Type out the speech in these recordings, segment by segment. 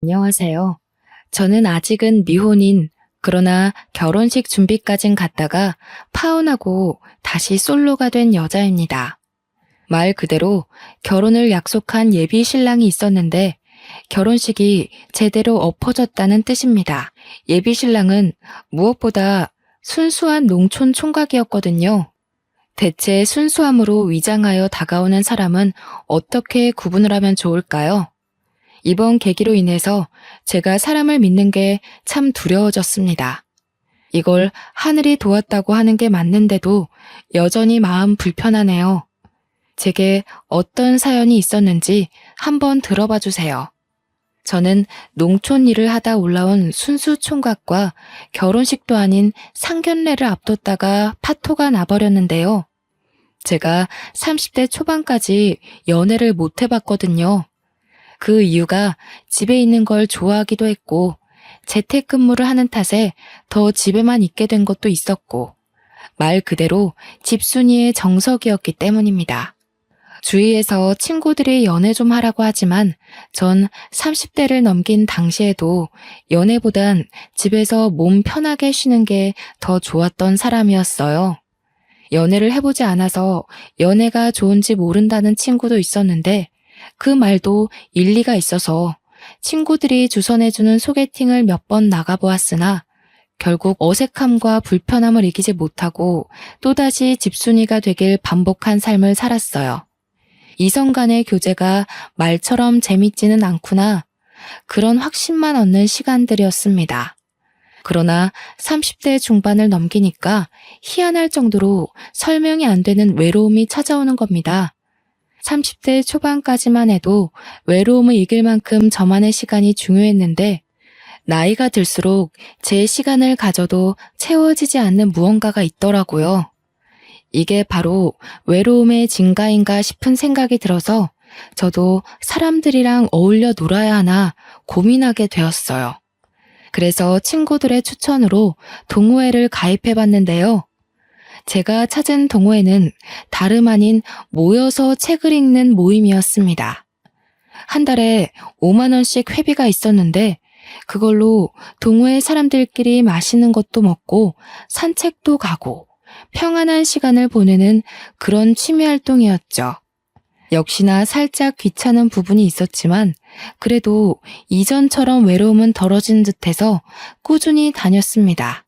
안녕하세요. 저는 아직은 미혼인, 그러나 결혼식 준비까진 갔다가 파혼하고 다시 솔로가 된 여자입니다. 말 그대로 결혼을 약속한 예비 신랑이 있었는데 결혼식이 제대로 엎어졌다는 뜻입니다. 예비 신랑은 무엇보다 순수한 농촌 총각이었거든요. 대체 순수함으로 위장하여 다가오는 사람은 어떻게 구분을 하면 좋을까요? 이번 계기로 인해서 제가 사람을 믿는 게 참 두려워졌습니다. 이걸 하늘이 도왔다고 하는 게 맞는데도 여전히 마음 불편하네요. 제게 어떤 사연이 있었는지 한번 들어봐 주세요. 저는 농촌 일을 하다 올라온 순수 총각과 결혼식도 아닌 상견례를 앞뒀다가 파토가 나버렸는데요. 제가 30대 초반까지 연애를 못 해봤거든요. 그 이유가 집에 있는 걸 좋아하기도 했고, 재택근무를 하는 탓에 더 집에만 있게 된 것도 있었고, 말 그대로 집순이의 정석이었기 때문입니다. 주위에서 친구들이 연애 좀 하라고 하지만 전 30대를 넘긴 당시에도 연애보단 집에서 몸 편하게 쉬는 게 더 좋았던 사람이었어요. 연애를 해보지 않아서 연애가 좋은지 모른다는 친구도 있었는데 그 말도 일리가 있어서 친구들이 주선해주는 소개팅을 몇 번 나가보았으나 결국 어색함과 불편함을 이기지 못하고 또다시 집순이가 되길 반복한 삶을 살았어요. 이성 간의 교제가 말처럼 재밌지는 않구나. 그런 확신만 얻는 시간들이었습니다. 그러나 30대 중반을 넘기니까 희한할 정도로 설명이 안 되는 외로움이 찾아오는 겁니다. 30대 초반까지만 해도 외로움을 이길 만큼 저만의 시간이 중요했는데 나이가 들수록 제 시간을 가져도 채워지지 않는 무언가가 있더라고요. 이게 바로 외로움의 증가인가 싶은 생각이 들어서 저도 사람들이랑 어울려 놀아야 하나 고민하게 되었어요. 그래서 친구들의 추천으로 동호회를 가입해 봤는데요. 제가 찾은 동호회는 다름 아닌 모여서 책을 읽는 모임이었습니다. 한 달에 5만 원씩 회비가 있었는데 그걸로 동호회 사람들끼리 맛있는 것도 먹고 산책도 가고 평안한 시간을 보내는 그런 취미 활동이었죠. 역시나 살짝 귀찮은 부분이 있었지만 그래도 이전처럼 외로움은 덜어진 듯해서 꾸준히 다녔습니다.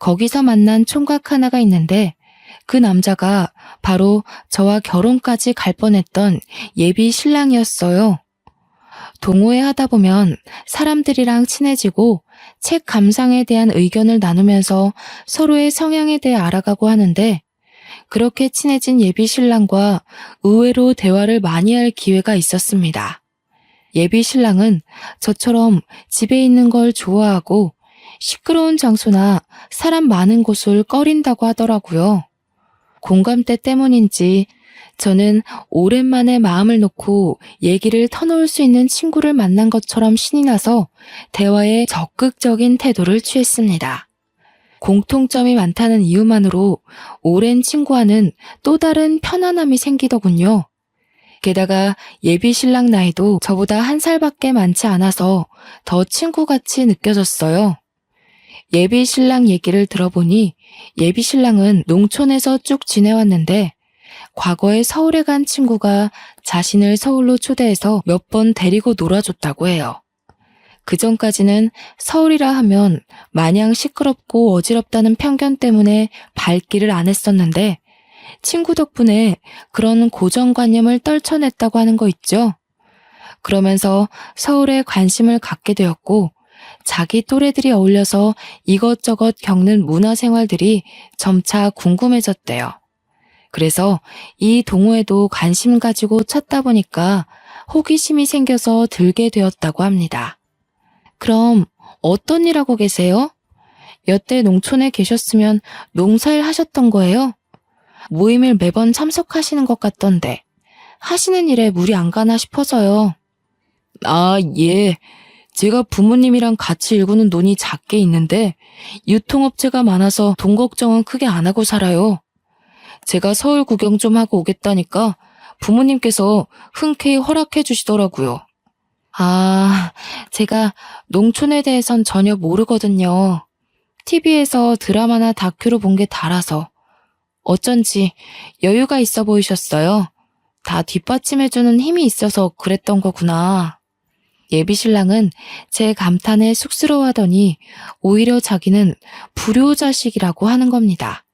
거기서 만난 총각 하나가 있는데 그 남자가 바로 저와 결혼까지 갈 뻔했던 예비 신랑이었어요. 동호회 하다 보면 사람들이랑 친해지고 책 감상에 대한 의견을 나누면서 서로의 성향에 대해 알아가고 하는데 그렇게 친해진 예비 신랑과 의외로 대화를 많이 할 기회가 있었습니다. 예비 신랑은 저처럼 집에 있는 걸 좋아하고 시끄러운 장소나 사람 많은 곳을 꺼린다고 하더라고요. 공감대 때문인지 저는 오랜만에 마음을 놓고 얘기를 터놓을 수 있는 친구를 만난 것처럼 신이 나서 대화에 적극적인 태도를 취했습니다. 공통점이 많다는 이유만으로 오랜 친구와는 또 다른 편안함이 생기더군요. 게다가 예비 신랑 나이도 저보다 1살밖에 많지 않아서 더 친구같이 느껴졌어요. 예비 신랑 얘기를 들어보니 예비 신랑은 농촌에서 쭉 지내왔는데 과거에 서울에 간 친구가 자신을 서울로 초대해서 몇 번 데리고 놀아줬다고 해요. 그전까지는 서울이라 하면 마냥 시끄럽고 어지럽다는 편견 때문에 발길을 안 했었는데 친구 덕분에 그런 고정관념을 떨쳐냈다고 하는 거 있죠. 그러면서 서울에 관심을 갖게 되었고 자기 또래들이 어울려서 이것저것 겪는 문화생활들이 점차 궁금해졌대요. 그래서 이 동호회도 관심 가지고 찾다 보니까 호기심이 생겨서 들게 되었다고 합니다. 그럼 어떤 일 하고 계세요? 여태 농촌에 계셨으면 농사일 하셨던 거예요? 모임을 매번 참석하시는 것 같던데 하시는 일에 무리 안 가나 싶어서요. 아, 예. 제가 부모님이랑 같이 일구는 논이 작게 있는데 유통업체가 많아서 돈 걱정은 크게 안 하고 살아요. 제가 서울 구경 좀 하고 오겠다니까 부모님께서 흔쾌히 허락해 주시더라고요. 제가 농촌에 대해선 전혀 모르거든요. TV에서 드라마나 다큐로 본 게 달아서. 어쩐지 여유가 있어 보이셨어요. 다 뒷받침해주는 힘이 있어서 그랬던 거구나. 예비신랑은 제 감탄에 쑥스러워하더니 오히려 자기는 불효자식이라고 하는 겁니다.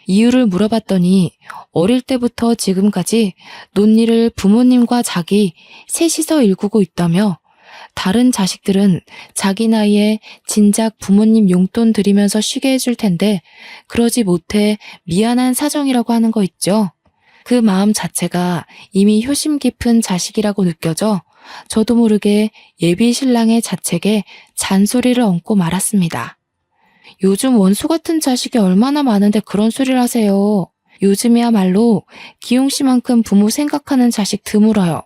이유를 물어봤더니 어릴 때부터 지금까지 논리를 부모님과 자기 셋이서 일구고 있다며 다른 자식들은 자기 나이에 진작 부모님 용돈 드리면서 쉬게 해줄 텐데 그러지 못해 미안한 사정이라고 하는 거 있죠. 그 마음 자체가 이미 효심 깊은 자식이라고 느껴져 저도 모르게 예비 신랑의 자책에 잔소리를 얹고 말았습니다. 요즘 원수 같은 자식이 얼마나 많은데 그런 소리를 하세요. 요즘이야말로 기용 씨만큼 부모 생각하는 자식 드물어요.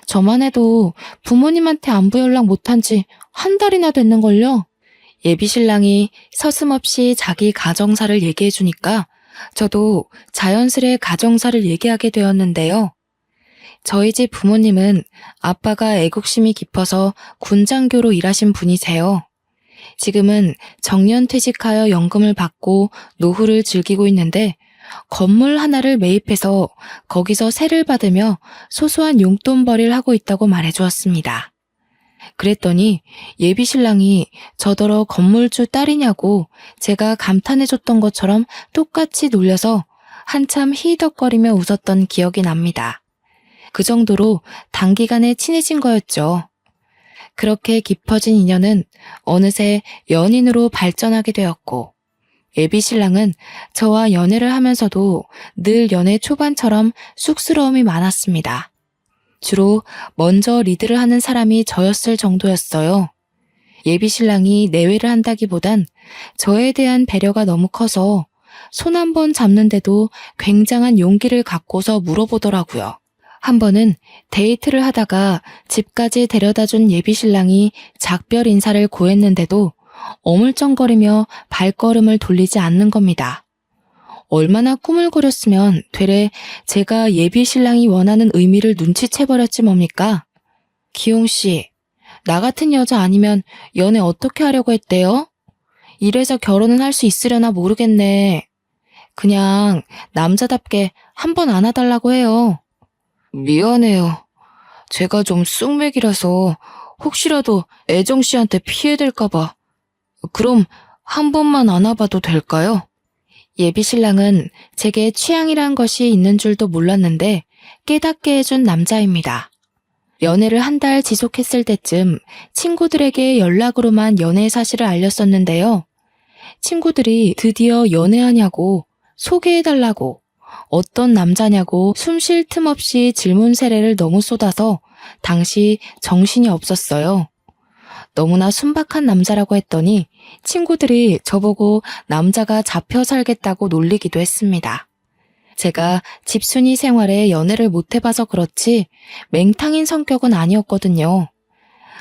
저만 해도 부모님한테 안부 연락 못한 지 한 달이나 됐는걸요. 예비 신랑이 서슴없이 자기 가정사를 얘기해 주니까 저도 자연스레 가정사를 얘기하게 되었는데요. 저희 집 부모님은 아빠가 애국심이 깊어서 군장교로 일하신 분이세요. 지금은 정년퇴직하여 연금을 받고 노후를 즐기고 있는데 건물 하나를 매입해서 거기서 세를 받으며 소소한 용돈벌이를 하고 있다고 말해주었습니다. 그랬더니 예비 신랑이 저더러 건물주 딸이냐고 제가 감탄해줬던 것처럼 똑같이 놀려서 한참 히덕거리며 웃었던 기억이 납니다. 그 정도로 단기간에 친해진 거였죠. 그렇게 깊어진 인연은 어느새 연인으로 발전하게 되었고 예비 신랑은 저와 연애를 하면서도 늘 연애 초반처럼 쑥스러움이 많았습니다. 주로 먼저 리드를 하는 사람이 저였을 정도였어요. 예비 신랑이 내외를 한다기보단 저에 대한 배려가 너무 커서 손 한 번 잡는데도 굉장한 용기를 갖고서 물어보더라고요. 한 번은 데이트를 하다가 집까지 데려다준 예비 신랑이 작별 인사를 고했는데도 어물쩡거리며 발걸음을 돌리지 않는 겁니다. 얼마나 꾸물거렸으면 되레 제가 예비 신랑이 원하는 의미를 눈치채버렸지 뭡니까? 기용 씨, 나 같은 여자 아니면 연애 어떻게 하려고 했대요? 이래서 결혼은 할 수 있으려나 모르겠네. 그냥 남자답게 한 번 안아달라고 해요. 미안해요. 제가 좀 쑥맥이라서 혹시라도 애정 씨한테 피해될까봐. 그럼 한 번만 안아봐도 될까요? 예비 신랑은 제게 취향이란 것이 있는 줄도 몰랐는데 깨닫게 해준 남자입니다. 연애를 한 달 지속했을 때쯤 친구들에게 연락으로만 연애 사실을 알렸었는데요. 친구들이 드디어 연애하냐고, 소개해달라고, 어떤 남자냐고 숨 쉴 틈 없이 질문 세례를 너무 쏟아서 당시 정신이 없었어요. 너무나 순박한 남자라고 했더니 친구들이 저보고 남자가 잡혀 살겠다고 놀리기도 했습니다. 제가 집순이 생활에 연애를 못 해봐서 그렇지 맹탕인 성격은 아니었거든요.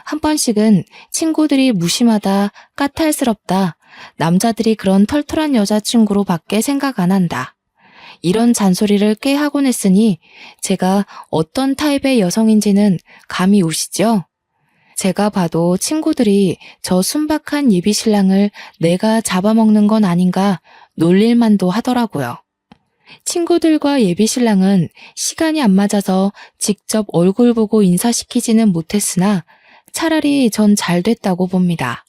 한 번씩은 친구들이 무심하다, 까탈스럽다, 남자들이 그런 털털한 여자친구로 밖에 생각 안 한다. 이런 잔소리를 꽤 하곤 했으니 제가 어떤 타입의 여성인지는 감이 오시죠? 제가 봐도 친구들이 저 순박한 예비 신랑을 내가 잡아먹는 건 아닌가 놀릴만도 하더라고요. 친구들과 예비 신랑은 시간이 안 맞아서 직접 얼굴 보고 인사시키지는 못했으나 차라리 전 잘 됐다고 봅니다.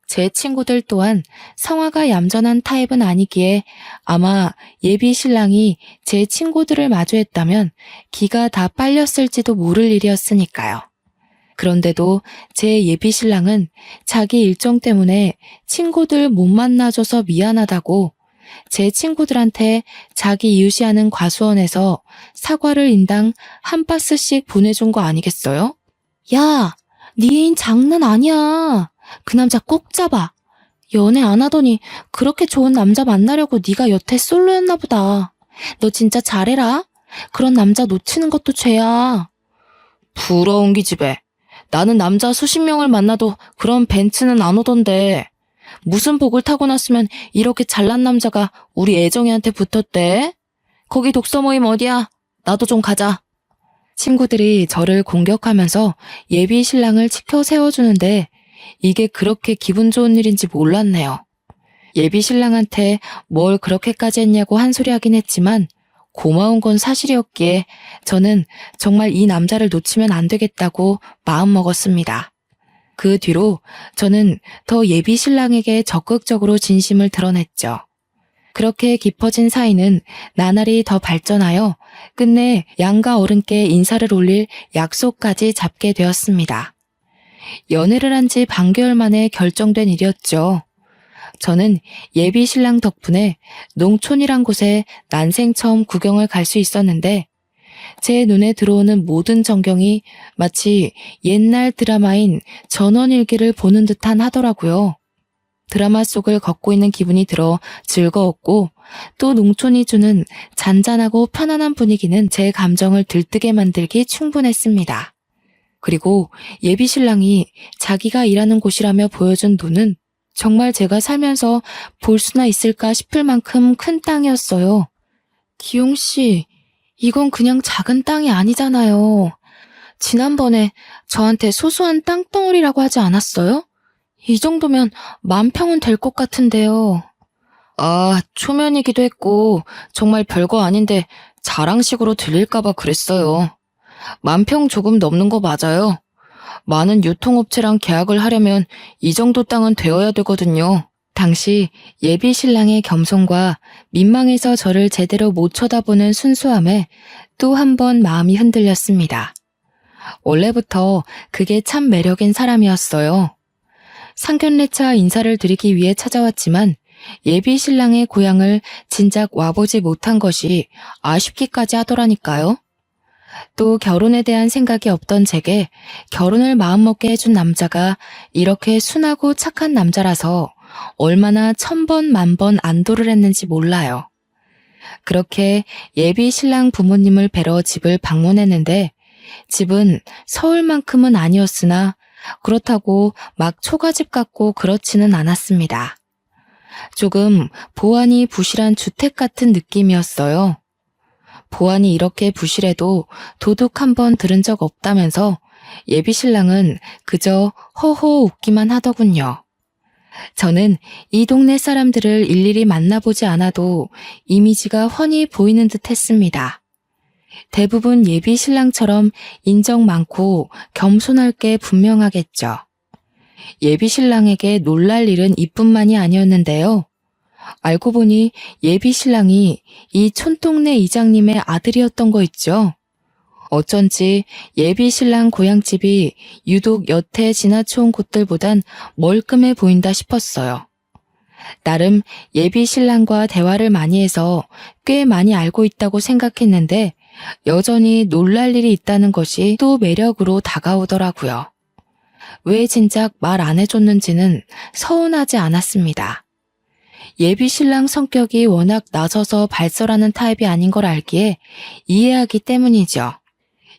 제 친구들 또한 성화가 얌전한 타입은 아니기에 아마 예비 신랑이 제 친구들을 마주했다면 기가 다 빨렸을지도 모를 일이었으니까요. 그런데도 제 예비 신랑은 자기 일정 때문에 친구들 못 만나줘서 미안하다고 제 친구들한테 자기 이웃이하는 과수원에서 사과를 인당 한 박스씩 보내준 거 아니겠어요? 야, 네 애인 장난 아니야. 그 남자 꼭 잡아. 연애 안 하더니 그렇게 좋은 남자 만나려고 네가 여태 솔로였나 보다. 너 진짜 잘해라. 그런 남자 놓치는 것도 죄야. 부러운 기집애. 나는 남자 수십 명을 만나도 그런 벤츠는 안 오던데. 무슨 복을 타고났으면 이렇게 잘난 남자가 우리 애정이한테 붙었대? 거기 독서 모임 어디야? 나도 좀 가자. 친구들이 저를 공격하면서 예비 신랑을 치켜 세워주는데 이게 그렇게 기분 좋은 일인지 몰랐네요. 예비 신랑한테 뭘 그렇게까지 했냐고 한 소리 하긴 했지만 고마운 건 사실이었기에 저는 정말 이 남자를 놓치면 안 되겠다고 마음먹었습니다. 그 뒤로 저는 더 예비 신랑에게 적극적으로 진심을 드러냈죠. 그렇게 깊어진 사이는 나날이 더 발전하여 끝내 양가 어른께 인사를 올릴 약속까지 잡게 되었습니다. 연애를 한 지 반개월 만에 결정된 일이었죠. 저는 예비 신랑 덕분에 농촌이란 곳에 난생 처음 구경을 갈 수 있었는데 제 눈에 들어오는 모든 전경이 마치 옛날 드라마인 전원일기를 보는 듯한 하더라고요. 드라마 속을 걷고 있는 기분이 들어 즐거웠고 또 농촌이 주는 잔잔하고 편안한 분위기는 제 감정을 들뜨게 만들기 충분했습니다. 그리고 예비 신랑이 자기가 일하는 곳이라며 보여준 돈은 정말 제가 살면서 볼 수나 있을까 싶을 만큼 큰 땅이었어요. 기용 씨, 이건 그냥 작은 땅이 아니잖아요. 지난번에 저한테 소소한 땅덩어리라고 하지 않았어요? 이 정도면 10,000평은 될 것 같은데요. 아, 초면이기도 했고 정말 별거 아닌데 자랑식으로 들릴까봐 그랬어요. 10,000평 조금 넘는 거 맞아요. 많은 유통업체랑 계약을 하려면 이 정도 땅은 되어야 되거든요. 당시 예비 신랑의 겸손과 민망해서 저를 제대로 못 쳐다보는 순수함에 또 한 번 마음이 흔들렸습니다. 원래부터 그게 참 매력인 사람이었어요. 상견례차 인사를 드리기 위해 찾아왔지만 예비 신랑의 고향을 진작 와보지 못한 것이 아쉽기까지 하더라니까요. 또 결혼에 대한 생각이 없던 제게 결혼을 마음먹게 해준 남자가 이렇게 순하고 착한 남자라서 얼마나 1000번 만번 안도를 했는지 몰라요. 그렇게 예비 신랑 부모님을 뵈러 집을 방문했는데 집은 서울만큼은 아니었으나 그렇다고 막 초가집 같고 그렇지는 않았습니다. 조금 보안이 부실한 주택 같은 느낌이었어요. 보안이 이렇게 부실해도 도둑 한 번 들은 적 없다면서 예비 신랑은 그저 허허 웃기만 하더군요. 저는 이 동네 사람들을 일일이 만나보지 않아도 이미지가 훤히 보이는 듯 했습니다. 대부분 예비 신랑처럼 인정 많고 겸손할 게 분명하겠죠. 예비 신랑에게 놀랄 일은 이뿐만이 아니었는데요. 알고 보니 예비 신랑이 이 촌동네 이장님의 아들이었던 거 있죠. 어쩐지 예비 신랑 고향집이 유독 여태 지나쳐온 곳들보단 멀끔해 보인다 싶었어요. 나름 예비 신랑과 대화를 많이 해서 꽤 많이 알고 있다고 생각했는데 여전히 놀랄 일이 있다는 것이 또 매력으로 다가오더라고요. 왜 진작 말 안 해줬는지는 서운하지 않았습니다. 예비 신랑 성격이 워낙 나서서 발설하는 타입이 아닌 걸 알기에 이해하기 때문이죠.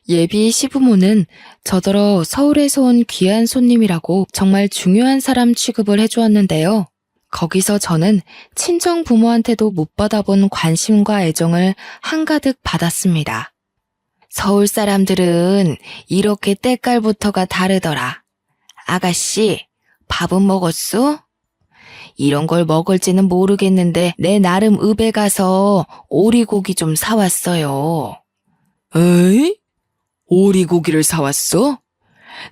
예비 시부모는 저더러 서울에서 온 귀한 손님이라고 정말 중요한 사람 취급을 해주었는데요. 거기서 저는 친정 부모한테도 못 받아본 관심과 애정을 한가득 받았습니다. 서울 사람들은 이렇게 때깔부터가 다르더라. 아가씨, 밥은 먹었어? 이런 걸 먹을지는 모르겠는데 내 나름 읍에 가서 오리고기 좀 사왔어요. 에이? 오리고기를 사왔어?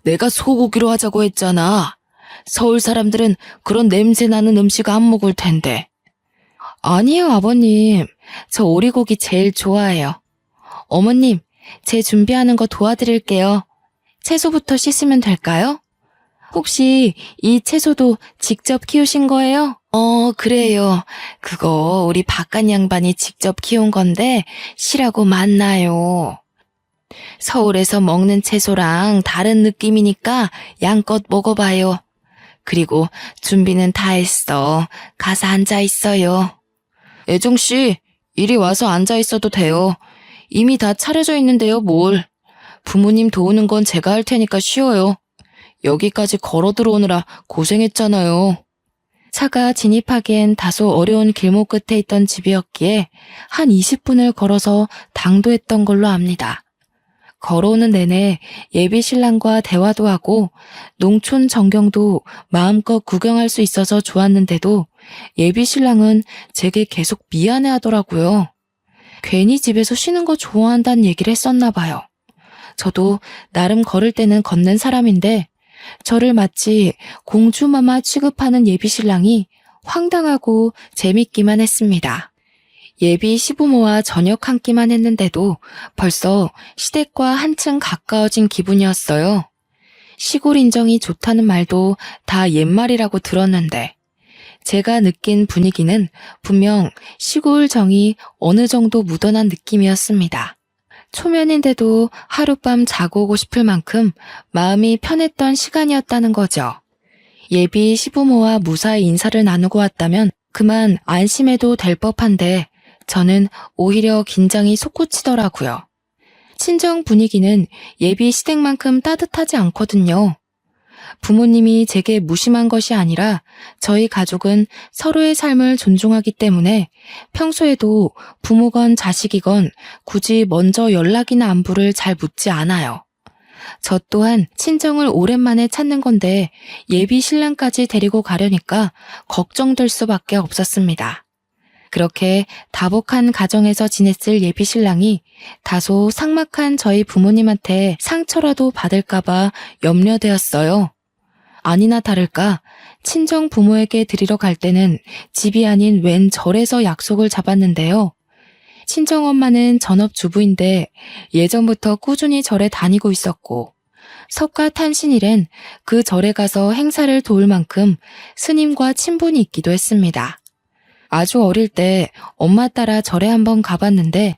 내가 소고기로 하자고 했잖아. 서울 사람들은 그런 냄새 나는 음식 안 먹을 텐데. 아니에요, 아버님. 저 오리고기 제일 좋아해요. 어머님, 제 준비하는 거 도와드릴게요. 채소부터 씻으면 될까요? 혹시 이 채소도 직접 키우신 거예요? 그래요. 그거 우리 바깥 양반이 직접 키운 건데 실하고 맛나요. 서울에서 먹는 채소랑 다른 느낌이니까 양껏 먹어봐요. 그리고 준비는 다 했어. 가서 앉아 있어요. 애정씨, 이리 와서 앉아 있어도 돼요. 이미 다 차려져 있는데요, 뭘. 부모님 도우는 건 제가 할 테니까 쉬어요. 여기까지 걸어 들어오느라 고생했잖아요. 차가 진입하기엔 다소 어려운 길목 끝에 있던 집이었기에 한 20분을 걸어서 당도했던 걸로 압니다. 걸어오는 내내 예비 신랑과 대화도 하고 농촌 전경도 마음껏 구경할 수 있어서 좋았는데도 예비 신랑은 제게 계속 미안해 하더라고요. 괜히 집에서 쉬는 거 좋아한다는 얘기를 했었나 봐요. 저도 나름 걸을 때는 걷는 사람인데 저를 마치 공주마마 취급하는 예비 신랑이 황당하고 재밌기만 했습니다. 예비 시부모와 저녁 한 끼만 했는데도 벌써 시댁과 한층 가까워진 기분이었어요. 시골 인정이 좋다는 말도 다 옛말이라고 들었는데 제가 느낀 분위기는 분명 시골 정이 어느 정도 묻어난 느낌이었습니다. 초면인데도 하룻밤 자고 오고 싶을 만큼 마음이 편했던 시간이었다는 거죠. 예비 시부모와 무사히 인사를 나누고 왔다면 그만 안심해도 될 법한데 저는 오히려 긴장이 솟구치더라고요. 친정 분위기는 예비 시댁만큼 따뜻하지 않거든요. 부모님이 제게 무심한 것이 아니라 저희 가족은 서로의 삶을 존중하기 때문에 평소에도 부모건 자식이건 굳이 먼저 연락이나 안부를 잘 묻지 않아요. 저 또한 친정을 오랜만에 찾는 건데 예비 신랑까지 데리고 가려니까 걱정될 수밖에 없었습니다. 그렇게 다복한 가정에서 지냈을 예비 신랑이 다소 삭막한 저희 부모님한테 상처라도 받을까봐 염려되었어요. 아니나 다를까 친정 부모에게 드리러 갈 때는 집이 아닌 웬 절에서 약속을 잡았는데요. 친정엄마는 전업주부인데 예전부터 꾸준히 절에 다니고 있었고 석가탄신일엔 그 절에 가서 행사를 도울 만큼 스님과 친분이 있기도 했습니다. 아주 어릴 때 엄마 따라 절에 한번 가봤는데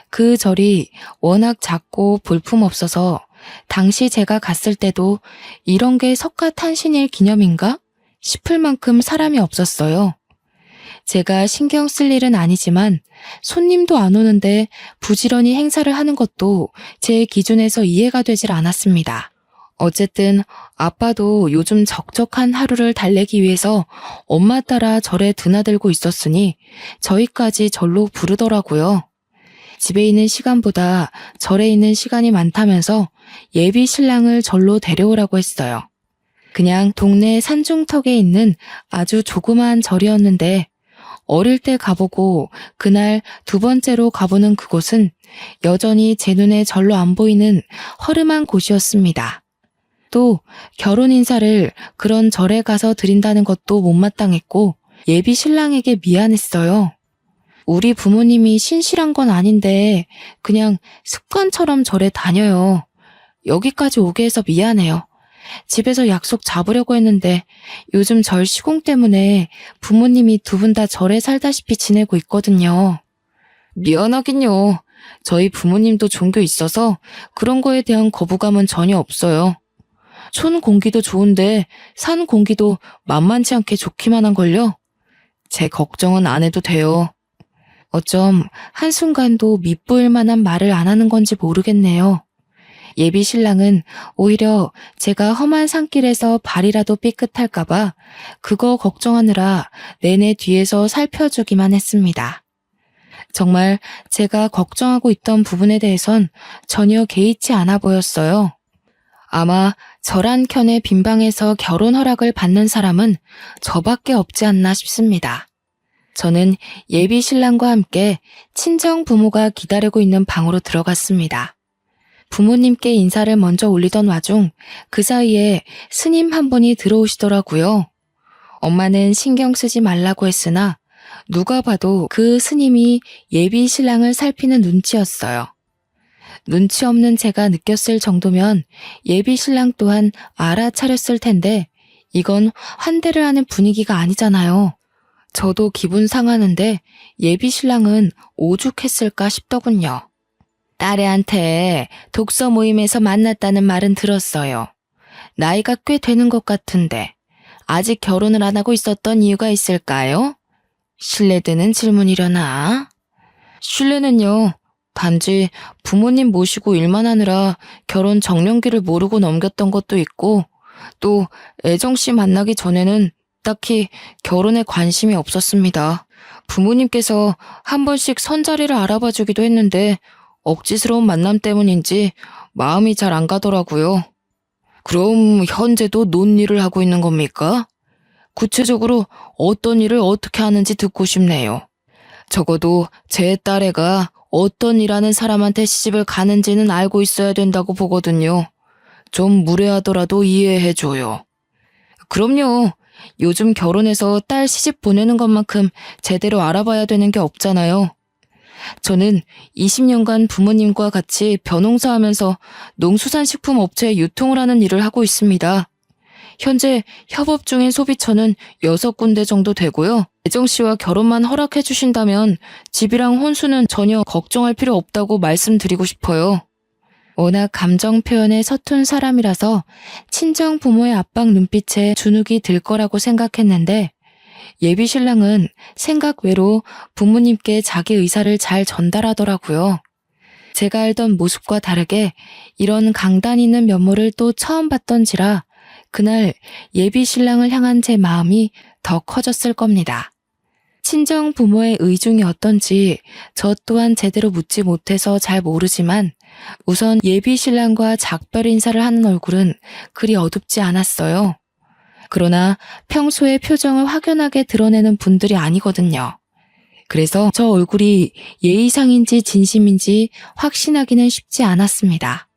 그 절이 워낙 작고 볼품없어서 당시 제가 갔을 때도 이런 게 석가탄신일 기념인가 싶을 만큼 사람이 없었어요. 제가 신경 쓸 일은 아니지만 손님도 안 오는데 부지런히 행사를 하는 것도 제 기준에서 이해가 되질 않았습니다. 어쨌든 아빠도 요즘 적적한 하루를 달래기 위해서 엄마 따라 절에 드나들고 있었으니 저희까지 절로 부르더라고요. 집에 있는 시간보다 절에 있는 시간이 많다면서 예비 신랑을 절로 데려오라고 했어요. 그냥 동네 산중턱에 있는 아주 조그마한 절이었는데 어릴 때 가보고 그날 두 번째로 가보는 그곳은 여전히 제 눈에 절로 안 보이는 허름한 곳이었습니다. 또 결혼 인사를 그런 절에 가서 드린다는 것도 못마땅했고 예비 신랑에게 미안했어요. 우리 부모님이 신실한 건 아닌데 그냥 습관처럼 절에 다녀요. 여기까지 오게 해서 미안해요. 집에서 약속 잡으려고 했는데 요즘 절 시공 때문에 부모님이 두 분 다 절에 살다시피 지내고 있거든요. 미안하긴요. 저희 부모님도 종교 있어서 그런 거에 대한 거부감은 전혀 없어요. 촌 공기도 좋은데 산 공기도 만만치 않게 좋기만 한걸요. 제 걱정은 안 해도 돼요. 어쩜 한순간도 밉보일 만한 말을 안 하는 건지 모르겠네요. 예비 신랑은 오히려 제가 험한 산길에서 발이라도 삐끗할까봐 그거 걱정하느라 내내 뒤에서 살펴주기만 했습니다. 정말 제가 걱정하고 있던 부분에 대해선 전혀 개의치 않아 보였어요. 아마 저란 켠의 빈방에서 결혼 허락을 받는 사람은 저밖에 없지 않나 싶습니다. 저는 예비 신랑과 함께 친정 부모가 기다리고 있는 방으로 들어갔습니다. 부모님께 인사를 먼저 올리던 와중 그 사이에 스님 한 분이 들어오시더라고요. 엄마는 신경 쓰지 말라고 했으나 누가 봐도 그 스님이 예비 신랑을 살피는 눈치였어요. 눈치 없는 제가 느꼈을 정도면 예비 신랑 또한 알아차렸을 텐데 이건 환대를 하는 분위기가 아니잖아요. 저도 기분 상하는데 예비 신랑은 오죽했을까 싶더군요. 딸애한테 독서 모임에서 만났다는 말은 들었어요. 나이가 꽤 되는 것 같은데 아직 결혼을 안 하고 있었던 이유가 있을까요? 실례되는 질문이려나? 실례는요. 단지 부모님 모시고 일만 하느라 결혼 정년기를 모르고 넘겼던 것도 있고 또 애정씨 만나기 전에는 딱히 결혼에 관심이 없었습니다. 부모님께서 한 번씩 선자리를 알아봐 주기도 했는데 억지스러운 만남 때문인지 마음이 잘 안 가더라고요. 그럼 현재도 논일을 하고 있는 겁니까? 구체적으로 어떤 일을 어떻게 하는지 듣고 싶네요. 적어도 제 딸애가 어떤 일하는 사람한테 시집을 가는지는 알고 있어야 된다고 보거든요. 좀 무례하더라도 이해해줘요. 그럼요. 요즘 결혼해서 딸 시집 보내는 것만큼 제대로 알아봐야 되는 게 없잖아요. 저는 20년간 부모님과 같이 벼농사 하면서 농수산식품 업체에 유통을 하는 일을 하고 있습니다. 현재 협업 중인 소비처는 6군데 정도 되고요. 애정 씨와 결혼만 허락해 주신다면 집이랑 혼수는 전혀 걱정할 필요 없다고 말씀드리고 싶어요. 워낙 감정 표현에 서툰 사람이라서 친정 부모의 압박 눈빛에 주눅이 들 거라고 생각했는데 예비 신랑은 생각 외로 부모님께 자기 의사를 잘 전달하더라고요. 제가 알던 모습과 다르게 이런 강단 있는 면모를 또 처음 봤던지라 그날 예비 신랑을 향한 제 마음이 더 커졌을 겁니다. 친정 부모의 의중이 어떤지 저 또한 제대로 묻지 못해서 잘 모르지만 우선 예비 신랑과 작별 인사를 하는 얼굴은 그리 어둡지 않았어요. 그러나 평소에 표정을 확연하게 드러내는 분들이 아니거든요. 그래서 저 얼굴이 예의상인지 진심인지 확신하기는 쉽지 않았습니다.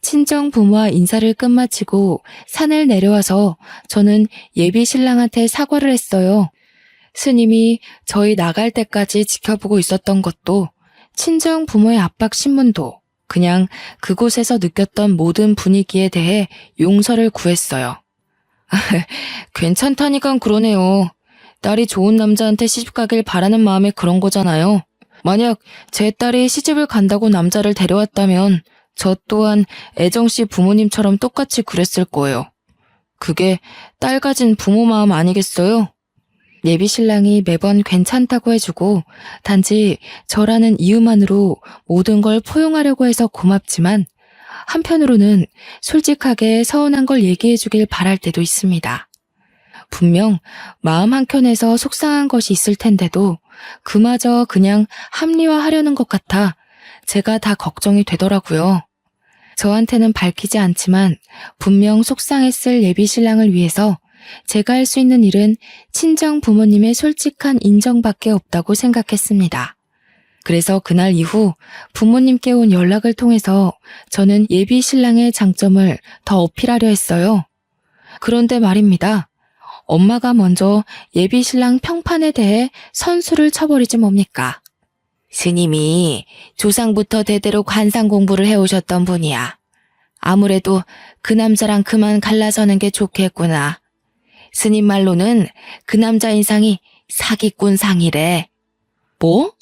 친정 부모와 인사를 끝마치고 산을 내려와서 저는 예비 신랑한테 사과를 했어요. 스님이 저희 나갈 때까지 지켜보고 있었던 것도 친정 부모의 압박 신문도 그냥 그곳에서 느꼈던 모든 분위기에 대해 용서를 구했어요. 괜찮다니까 그러네요. 딸이 좋은 남자한테 시집 가길 바라는 마음에 그런 거잖아요. 만약 제 딸이 시집을 간다고 남자를 데려왔다면 저 또한 애정씨 부모님처럼 똑같이 그랬을 거예요. 그게 딸 가진 부모 마음 아니겠어요? 예비 신랑이 매번 괜찮다고 해주고 단지 저라는 이유만으로 모든 걸 포용하려고 해서 고맙지만 한편으로는 솔직하게 서운한 걸 얘기해주길 바랄 때도 있습니다. 분명 마음 한켠에서 속상한 것이 있을 텐데도 그마저 그냥 합리화하려는 것 같아 제가 다 걱정이 되더라고요. 저한테는 밝히지 않지만 분명 속상했을 예비 신랑을 위해서 제가 할 수 있는 일은 친정 부모님의 솔직한 인정밖에 없다고 생각했습니다. 그래서 그날 이후 부모님께 온 연락을 통해서 저는 예비 신랑의 장점을 더 어필하려 했어요. 그런데 말입니다. 엄마가 먼저 예비 신랑 평판에 대해 선수를 쳐버리지 뭡니까? 스님이 조상부터 대대로 관상 공부를 해오셨던 분이야. 아무래도 그 남자랑 그만 갈라서는 게 좋겠구나. 스님 말로는 그 남자 인상이 사기꾼 상이래. 뭐?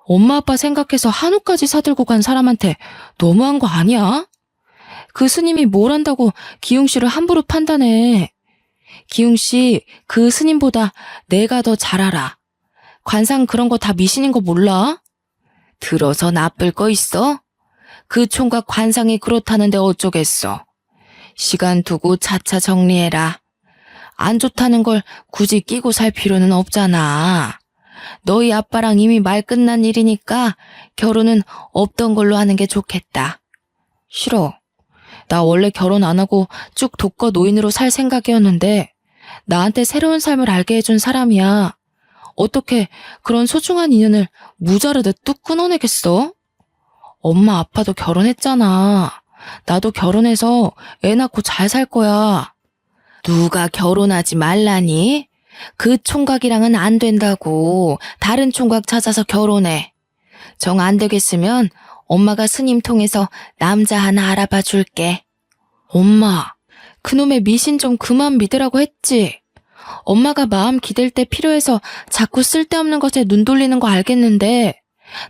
엄마 아빠 생각해서 한우까지 사들고 간 사람한테 너무한 거 아니야? 그 스님이 뭘 한다고 기웅 씨를 함부로 판단해. 기웅 씨 그 스님보다 내가 더 잘 알아. 관상 그런 거 다 미신인 거 몰라? 들어서 나쁠 거 있어? 그 총각 관상이 그렇다는데 어쩌겠어. 시간 두고 차차 정리해라. 안 좋다는 걸 굳이 끼고 살 필요는 없잖아. 너희 아빠랑 이미 말 끝난 일이니까 결혼은 없던 걸로 하는 게 좋겠다. 싫어. 나 원래 결혼 안 하고 쭉 독거 노인으로 살 생각이었는데 나한테 새로운 삶을 알게 해준 사람이야. 어떻게 그런 소중한 인연을 무자르듯 뚝 끊어내겠어? 엄마 아빠도 결혼했잖아. 나도 결혼해서 애 낳고 잘 살 거야. 누가 결혼하지 말라니? 그 총각이랑은 안 된다고. 다른 총각 찾아서 결혼해. 정 안 되겠으면 엄마가 스님 통해서 남자 하나 알아봐 줄게. 엄마, 그놈의 미신 좀 그만 믿으라고 했지. 엄마가 마음 기댈 때 필요해서 자꾸 쓸데없는 것에 눈 돌리는 거 알겠는데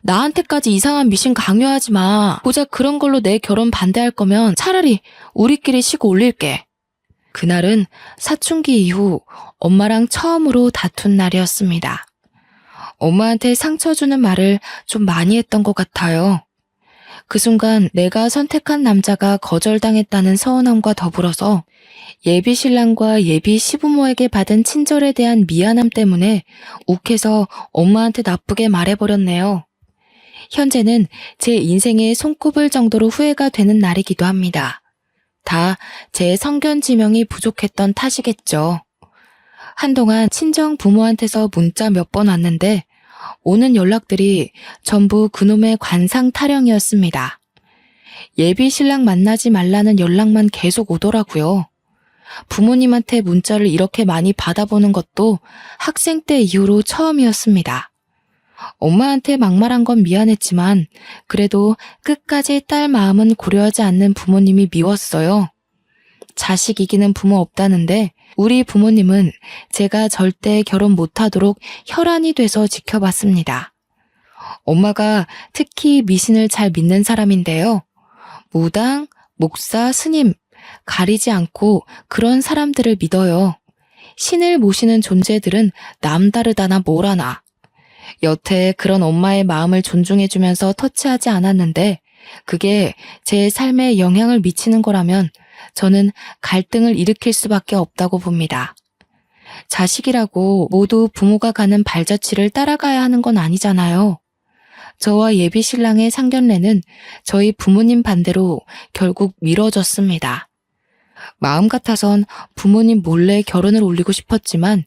나한테까지 이상한 미신 강요하지 마. 고작 그런 걸로 내 결혼 반대할 거면 차라리 우리끼리 시고 올릴게. 그날은 사춘기 이후 엄마랑 처음으로 다툰 날이었습니다. 엄마한테 상처 주는 말을 좀 많이 했던 것 같아요. 그 순간 내가 선택한 남자가 거절당했다는 서운함과 더불어서 예비 신랑과 예비 시부모에게 받은 친절에 대한 미안함 때문에 욱해서 엄마한테 나쁘게 말해버렸네요. 현재는 제 인생의 손꼽을 정도로 후회가 되는 날이기도 합니다. 다 제 성견 지명이 부족했던 탓이겠죠. 한동안 친정 부모한테서 문자 몇 번 왔는데 오는 연락들이 전부 그놈의 관상 타령이었습니다. 예비 신랑 만나지 말라는 연락만 계속 오더라고요. 부모님한테 문자를 이렇게 많이 받아보는 것도 학생 때 이후로 처음이었습니다. 엄마한테 막말한 건 미안했지만 그래도 끝까지 딸 마음은 고려하지 않는 부모님이 미웠어요. 자식 이기는 부모 없다는데 우리 부모님은 제가 절대 결혼 못하도록 혈안이 돼서 지켜봤습니다. 엄마가 특히 미신을 잘 믿는 사람인데요. 무당, 목사, 스님 가리지 않고 그런 사람들을 믿어요. 신을 모시는 존재들은 남다르다나 뭐라나. 여태 그런 엄마의 마음을 존중해주면서 터치하지 않았는데 그게 제 삶에 영향을 미치는 거라면 저는 갈등을 일으킬 수밖에 없다고 봅니다. 자식이라고 모두 부모가 가는 발자취를 따라가야 하는 건 아니잖아요. 저와 예비 신랑의 상견례는 저희 부모님 반대로 결국 미뤄졌습니다. 마음 같아선 부모님 몰래 결혼을 올리고 싶었지만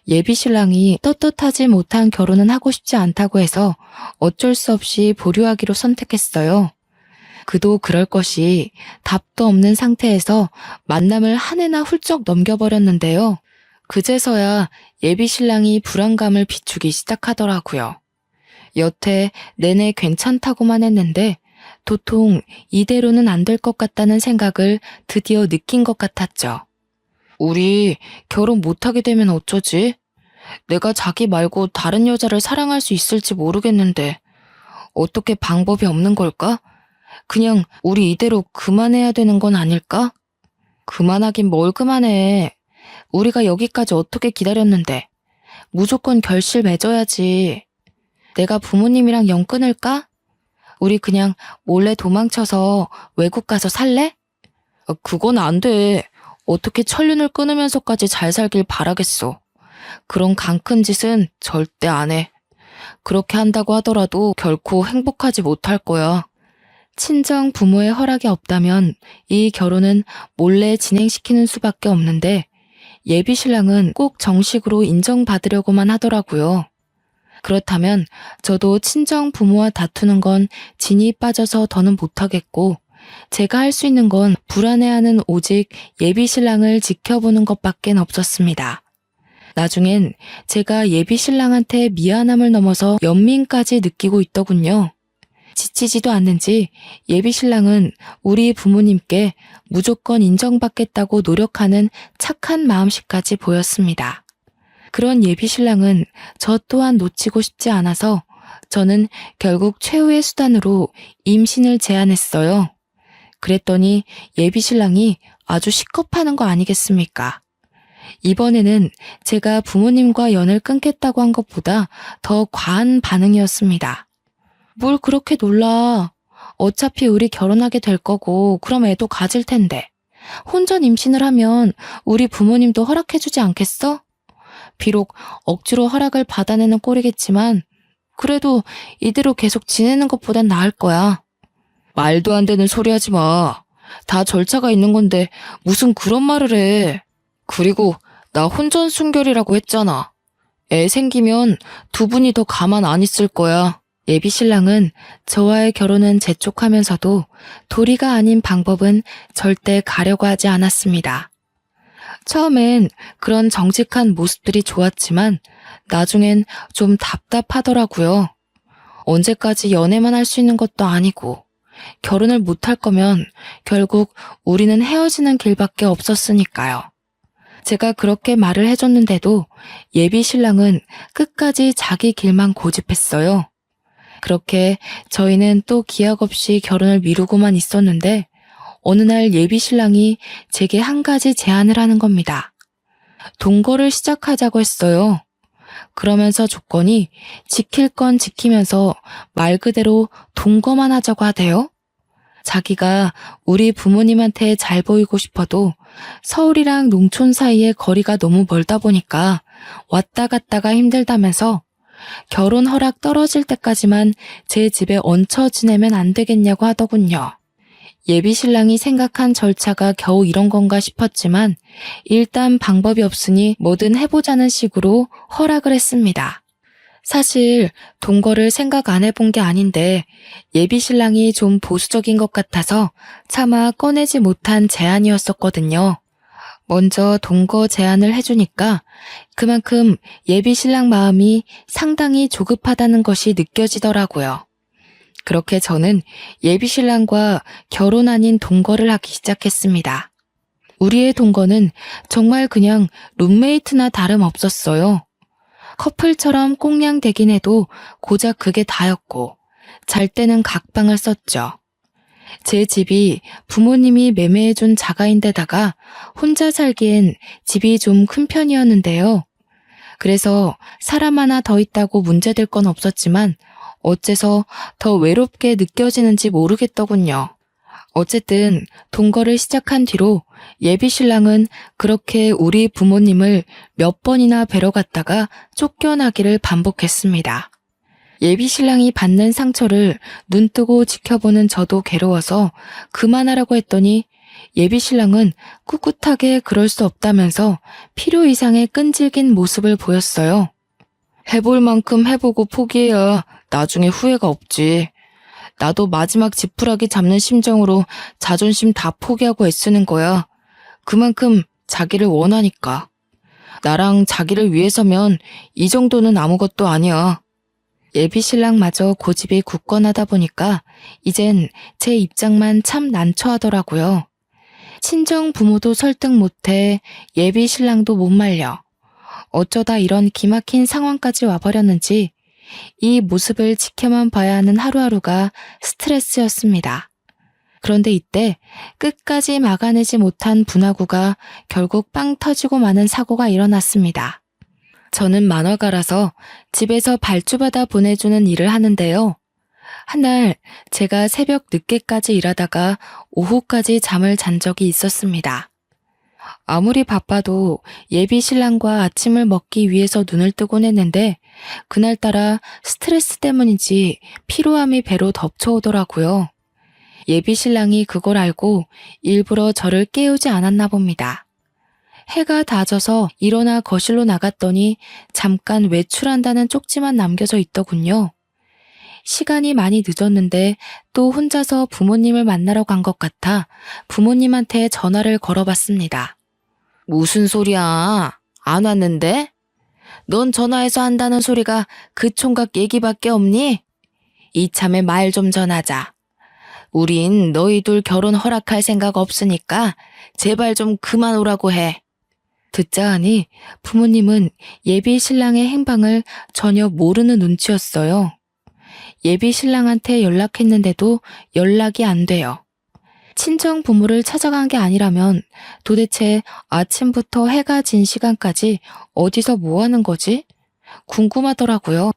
예비 신랑이 떳떳하지 못한 결혼은 하고 싶지 않다고 해서 어쩔 수 없이 보류하기로 선택했어요. 그도 그럴 것이 답도 없는 상태에서 만남을 한 해나 훌쩍 넘겨버렸는데요. 그제서야 예비 신랑이 불안감을 비추기 시작하더라고요. 여태 내내 괜찮다고만 했는데 도통 이대로는 안 될 것 같다는 생각을 드디어 느낀 것 같았죠. 우리 결혼 못하게 되면 어쩌지? 내가 자기 말고 다른 여자를 사랑할 수 있을지 모르겠는데 어떻게 방법이 없는 걸까? 그냥 우리 이대로 그만해야 되는 건 아닐까? 그만하긴 뭘 그만해. 우리가 여기까지 어떻게 기다렸는데 무조건 결실 맺어야지. 내가 부모님이랑 연 끊을까? 우리 그냥 몰래 도망쳐서 외국 가서 살래? 그건 안 돼. 어떻게 천륜을 끊으면서까지 잘 살길 바라겠어. 그런 강큰 짓은 절대 안 해. 그렇게 한다고 하더라도 결코 행복하지 못할 거야. 친정 부모의 허락이 없다면 이 결혼은 몰래 진행시키는 수밖에 없는데 예비 신랑은 꼭 정식으로 인정받으려고만 하더라고요. 그렇다면 저도 친정 부모와 다투는 건 진이 빠져서 더는 못하겠고 제가 할 수 있는 건 불안해하는 오직 예비 신랑을 지켜보는 것밖엔 없었습니다. 나중엔 제가 예비 신랑한테 미안함을 넘어서 연민까지 느끼고 있더군요. 지치지도 않는지 예비 신랑은 우리 부모님께 무조건 인정받겠다고 노력하는 착한 마음씨까지 보였습니다. 그런 예비 신랑은 저 또한 놓치고 싶지 않아서 저는 결국 최후의 수단으로 임신을 제안했어요. 그랬더니 예비 신랑이 아주 식겁하는 거 아니겠습니까? 이번에는 제가 부모님과 연을 끊겠다고 한 것보다 더 과한 반응이었습니다. 뭘 그렇게 놀라. 어차피 우리 결혼하게 될 거고 그럼 애도 가질 텐데. 혼전 임신을 하면 우리 부모님도 허락해주지 않겠어? 비록 억지로 허락을 받아내는 꼴이겠지만 그래도 이대로 계속 지내는 것보단 나을 거야. 말도 안 되는 소리 하지 마. 다 절차가 있는 건데 무슨 그런 말을 해. 그리고 나 혼전 순결이라고 했잖아. 애 생기면 두 분이 더 가만 안 있을 거야. 예비 신랑은 저와의 결혼은 재촉하면서도 도리가 아닌 방법은 절대 가려고 하지 않았습니다. 처음엔 그런 정직한 모습들이 좋았지만 나중엔 좀 답답하더라고요. 언제까지 연애만 할 수 있는 것도 아니고 결혼을 못할 거면 결국 우리는 헤어지는 길밖에 없었으니까요. 제가 그렇게 말을 해줬는데도 예비 신랑은 끝까지 자기 길만 고집했어요. 그렇게 저희는 또 기약 없이 결혼을 미루고만 있었는데 어느 날 예비 신랑이 제게 한 가지 제안을 하는 겁니다. 동거를 시작하자고 했어요. 그러면서 조건이 지킬 건 지키면서 말 그대로 동거만 하자고 하대요. 자기가 우리 부모님한테 잘 보이고 싶어도 서울이랑 농촌 사이의 거리가 너무 멀다 보니까 왔다 갔다가 힘들다면서 결혼 허락 떨어질 때까지만 제 집에 얹혀 지내면 안 되겠냐고 하더군요. 예비 신랑이 생각한 절차가 겨우 이런 건가 싶었지만 일단 방법이 없으니 뭐든 해보자는 식으로 허락을 했습니다. 사실 동거를 생각 안 해본 게 아닌데 예비 신랑이 좀 보수적인 것 같아서 차마 꺼내지 못한 제안이었었거든요. 먼저 동거 제안을 해주니까 그만큼 예비 신랑 마음이 상당히 조급하다는 것이 느껴지더라고요. 그렇게 저는 예비 신랑과 결혼 아닌 동거를 하기 시작했습니다. 우리의 동거는 정말 그냥 룸메이트나 다름없었어요. 커플처럼 꽁냥대긴 해도 고작 그게 다였고 잘 때는 각방을 썼죠. 제 집이 부모님이 매매해준 자가인데다가 혼자 살기엔 집이 좀 큰 편이었는데요. 그래서 사람 하나 더 있다고 문제될 건 없었지만 어째서 더 외롭게 느껴지는지 모르겠더군요. 어쨌든 동거를 시작한 뒤로 예비 신랑은 그렇게 우리 부모님을 몇 번이나 뵈러 갔다가 쫓겨나기를 반복했습니다. 예비 신랑이 받는 상처를 눈뜨고 지켜보는 저도 괴로워서 그만하라고 했더니 예비 신랑은 꿋꿋하게 그럴 수 없다면서 필요 이상의 끈질긴 모습을 보였어요. 해볼 만큼 해보고 포기해야 나중에 후회가 없지. 나도 마지막 지푸라기 잡는 심정으로 자존심 다 포기하고 애쓰는 거야. 그만큼 자기를 원하니까. 나랑 자기를 위해서면 이 정도는 아무것도 아니야. 예비 신랑마저 고집이 굳건하다 보니까 이젠 제 입장만 참 난처하더라고요. 친정 부모도 설득 못해 예비 신랑도 못 말려. 어쩌다 이런 기막힌 상황까지 와버렸는지 이 모습을 지켜만 봐야 하는 하루하루가 스트레스였습니다. 그런데 이때 끝까지 막아내지 못한 분화구가 결국 빵 터지고 마는 사고가 일어났습니다. 저는 만화가라서 집에서 발주받아 보내주는 일을 하는데요. 한날 제가 새벽 늦게까지 일하다가 오후까지 잠을 잔 적이 있었습니다. 아무리 바빠도 예비 신랑과 아침을 먹기 위해서 눈을 뜨곤 했는데 그날따라 스트레스 때문인지 피로함이 배로 덮쳐오더라고요. 예비 신랑이 그걸 알고 일부러 저를 깨우지 않았나 봅니다. 해가 다져서 일어나 거실로 나갔더니 잠깐 외출한다는 쪽지만 남겨져 있더군요. 시간이 많이 늦었는데 또 혼자서 부모님을 만나러 간 것 같아 부모님한테 전화를 걸어봤습니다. 무슨 소리야? 안 왔는데? 넌 전화해서 한다는 소리가 그 총각 얘기밖에 없니? 이참에 말 좀 전하자. 우린 너희 둘 결혼 허락할 생각 없으니까 제발 좀 그만 오라고 해. 듣자 하니 부모님은 예비 신랑의 행방을 전혀 모르는 눈치였어요. 예비 신랑한테 연락했는데도 연락이 안 돼요. 친정 부모를 찾아간 게 아니라면 도대체 아침부터 해가 진 시간까지 어디서 뭐 하는 거지? 궁금하더라고요.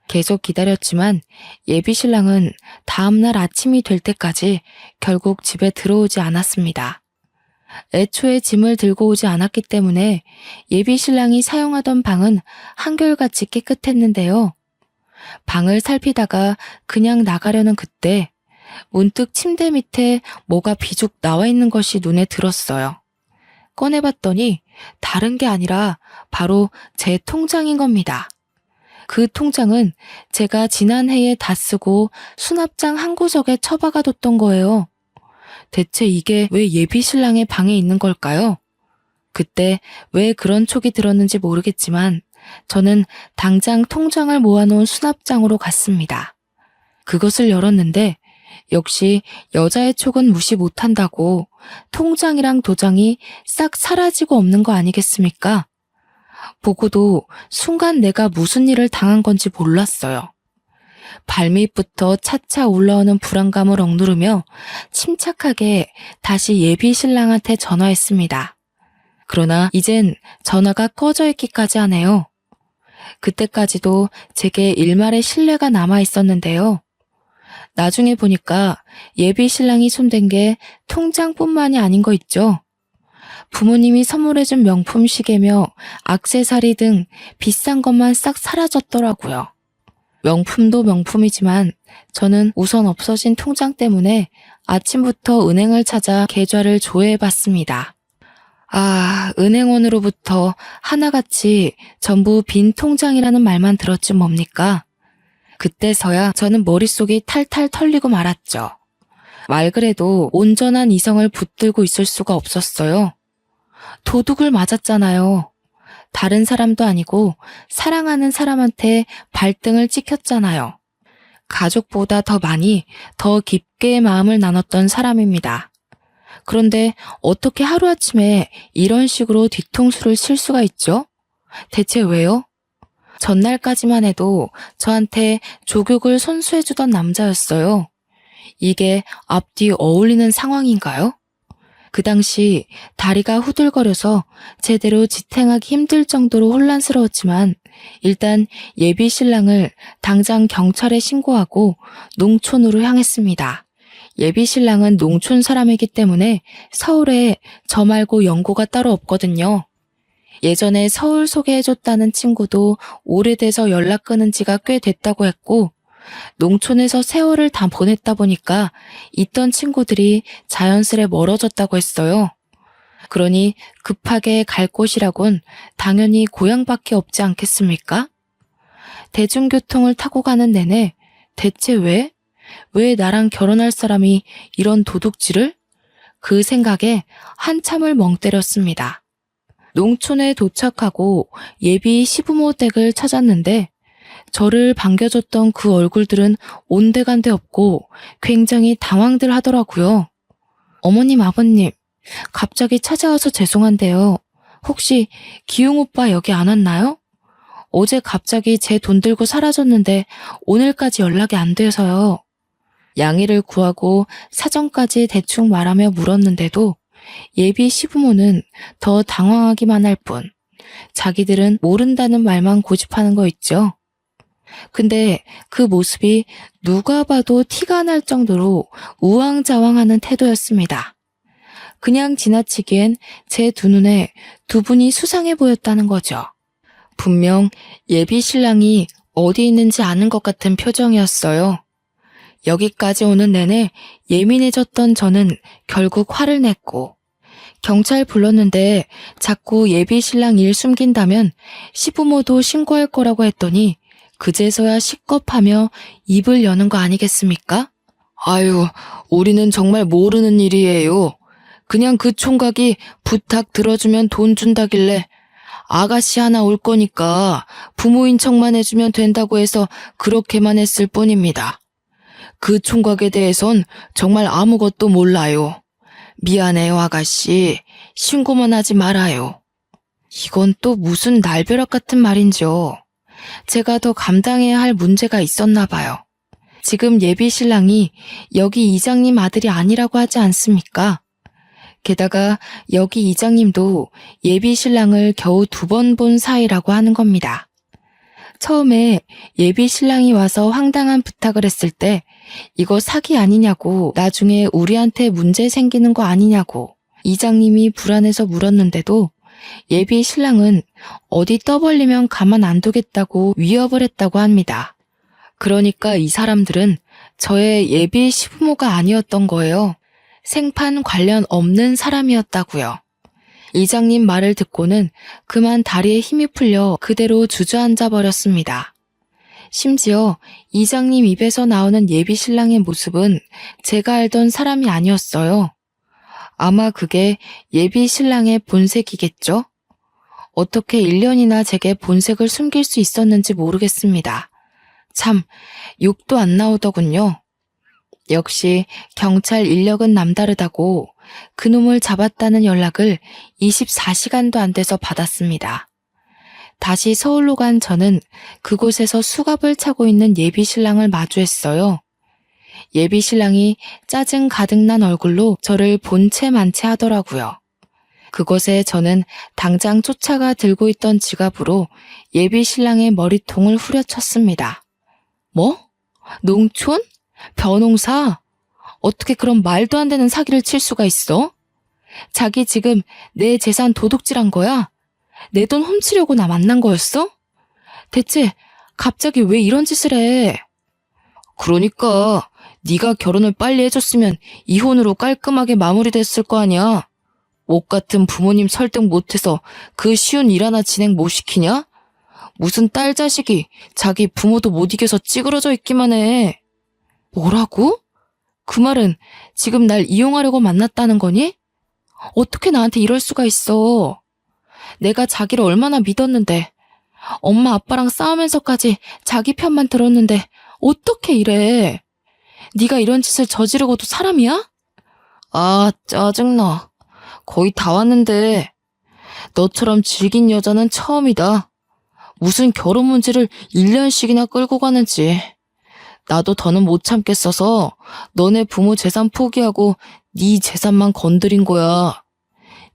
계속 기다렸지만 예비 신랑은 다음날 아침이 될 때까지 결국 집에 들어오지 않았습니다. 애초에 짐을 들고 오지 않았기 때문에 예비 신랑이 사용하던 방은 한결같이 깨끗했는데요. 방을 살피다가 그냥 나가려는 그때 문득 침대 밑에 뭐가 비죽 나와 있는 것이 눈에 들었어요. 꺼내봤더니 다른 게 아니라 바로 제 통장인 겁니다. 그 통장은 제가 지난해에 다 쓰고 수납장 한 구석에 처박아뒀던 거예요. 대체 이게 왜 예비 신랑의 방에 있는 걸까요? 그때 왜 그런 촉이 들었는지 모르겠지만 저는 당장 통장을 모아놓은 수납장으로 갔습니다. 그것을 열었는데 역시 여자의 촉은 무시 못한다고 통장이랑 도장이 싹 사라지고 없는 거 아니겠습니까? 보고도 순간 내가 무슨 일을 당한 건지 몰랐어요. 발밑부터 차차 올라오는 불안감을 억누르며 침착하게 다시 예비 신랑한테 전화했습니다. 그러나 이젠 전화가 꺼져 있기까지 하네요. 그때까지도 제게 일말의 신뢰가 남아 있었는데요. 나중에 보니까 예비 신랑이 손댄 게 통장뿐만이 아닌 거 있죠. 부모님이 선물해준 명품 시계며 액세서리 등 비싼 것만 싹 사라졌더라고요. 명품도 명품이지만 저는 우선 없어진 통장 때문에 아침부터 은행을 찾아 계좌를 조회해봤습니다. 아, 은행원으로부터 하나같이 전부 빈 통장이라는 말만 들었지 뭡니까? 그때서야 저는 머릿속이 탈탈 털리고 말았죠. 말 그래도 온전한 이성을 붙들고 있을 수가 없었어요. 도둑을 맞았잖아요. 다른 사람도 아니고 사랑하는 사람한테 발등을 찍혔잖아요. 가족보다 더 많이, 더 깊게 마음을 나눴던 사람입니다. 그런데 어떻게 하루아침에 이런 식으로 뒤통수를 칠 수가 있죠? 대체 왜요? 전날까지만 해도 저한테 조국을 손수해주던 남자였어요. 이게 앞뒤 어울리는 상황인가요? 그 당시 다리가 후들거려서 제대로 지탱하기 힘들 정도로 혼란스러웠지만 일단 예비 신랑을 당장 경찰에 신고하고 농촌으로 향했습니다. 예비 신랑은 농촌 사람이기 때문에 서울에 저 말고 연고가 따로 없거든요. 예전에 서울 소개해줬다는 친구도 오래돼서 연락 끊은 지가 꽤 됐다고 했고 농촌에서 세월을 다 보냈다 보니까 있던 친구들이 자연스레 멀어졌다고 했어요. 그러니 급하게 갈 곳이라곤 당연히 고향밖에 없지 않겠습니까? 대중교통을 타고 가는 내내 대체 왜 나랑 결혼할 사람이 이런 도둑질을? 그 생각에 한참을 멍 때렸습니다. 농촌에 도착하고 예비 시부모 댁을 찾았는데 저를 반겨줬던 그 얼굴들은 온데간데 없고 굉장히 당황들 하더라고요. 어머님, 아버님, 갑자기 찾아와서 죄송한데요. 혹시 기웅 오빠 여기 안 왔나요? 어제 갑자기 제 돈 들고 사라졌는데 오늘까지 연락이 안 돼서요. 양해를 구하고 사정까지 대충 말하며 물었는데도 예비 시부모는 더 당황하기만 할 뿐 자기들은 모른다는 말만 고집하는 거 있죠. 근데 그 모습이 누가 봐도 티가 날 정도로 우왕좌왕하는 태도였습니다. 그냥 지나치기엔 제 두 눈에 두 분이 수상해 보였다는 거죠. 분명 예비 신랑이 어디 있는지 아는 것 같은 표정이었어요. 여기까지 오는 내내 예민해졌던 저는 결국 화를 냈고 경찰 불렀는데 자꾸 예비 신랑 일 숨긴다면 시부모도 신고할 거라고 했더니 그제서야 식겁하며 입을 여는 거 아니겠습니까? 아유, 우리는 정말 모르는 일이에요. 그냥 그 총각이 부탁 들어주면 돈 준다길래 아가씨 하나 올 거니까 부모인 척만 해주면 된다고 해서 그렇게만 했을 뿐입니다. 그 총각에 대해선 정말 아무것도 몰라요. 미안해요, 아가씨. 신고만 하지 말아요. 이건 또 무슨 날벼락 같은 말인지요. 제가 더 감당해야 할 문제가 있었나 봐요. 지금 예비 신랑이 여기 이장님 아들이 아니라고 하지 않습니까? 게다가 여기 이장님도 예비 신랑을 겨우 2번 본 사이라고 하는 겁니다. 처음에 예비 신랑이 와서 황당한 부탁을 했을 때 이거 사기 아니냐고, 나중에 우리한테 문제 생기는 거 아니냐고 이장님이 불안해서 물었는데도 예비 신랑은 어디 떠벌리면 가만 안 두겠다고 위협을 했다고 합니다. 그러니까 이 사람들은 저의 예비 시부모가 아니었던 거예요. 생판 관련 없는 사람이었다고요. 이장님 말을 듣고는 그만 다리에 힘이 풀려 그대로 주저앉아 버렸습니다. 심지어 이장님 입에서 나오는 예비 신랑의 모습은 제가 알던 사람이 아니었어요. 아마 그게 예비 신랑의 본색이겠죠? 어떻게 1년이나 제게 본색을 숨길 수 있었는지 모르겠습니다. 참, 욕도 안 나오더군요. 역시 경찰 인력은 남다르다고 그놈을 잡았다는 연락을 24시간도 안 돼서 받았습니다. 다시 서울로 간 저는 그곳에서 수갑을 차고 있는 예비 신랑을 마주했어요. 예비 신랑이 짜증 가득 난 얼굴로 저를 본체 만체 하더라고요. 그곳에 저는 당장 쫓아가 들고 있던 지갑으로 예비 신랑의 머리통을 후려쳤습니다. 뭐? 농촌? 벼농사? 어떻게 그런 말도 안 되는 사기를 칠 수가 있어? 자기 지금 내 재산 도둑질한 거야? 내 돈 훔치려고 나 만난 거였어? 대체 갑자기 왜 이런 짓을 해? 그러니까 네가 결혼을 빨리 해줬으면 이혼으로 깔끔하게 마무리됐을 거 아니야. 옷 같은 부모님 설득 못해서 그 쉬운 일 하나 진행 못 시키냐? 무슨 딸 자식이 자기 부모도 못 이겨서 찌그러져 있기만 해. 뭐라고? 그 말은 지금 날 이용하려고 만났다는 거니? 어떻게 나한테 이럴 수가 있어? 내가 자기를 얼마나 믿었는데, 엄마 아빠랑 싸우면서까지 자기 편만 들었는데 어떻게 이래? 네가 이런 짓을 저지르고도 사람이야? 아, 짜증나. 거의 다 왔는데 너처럼 질긴 여자는 처음이다. 무슨 결혼 문제를 1년씩이나 끌고 가는지. 나도 더는 못 참겠어서 너네 부모 재산 포기하고 네 재산만 건드린 거야.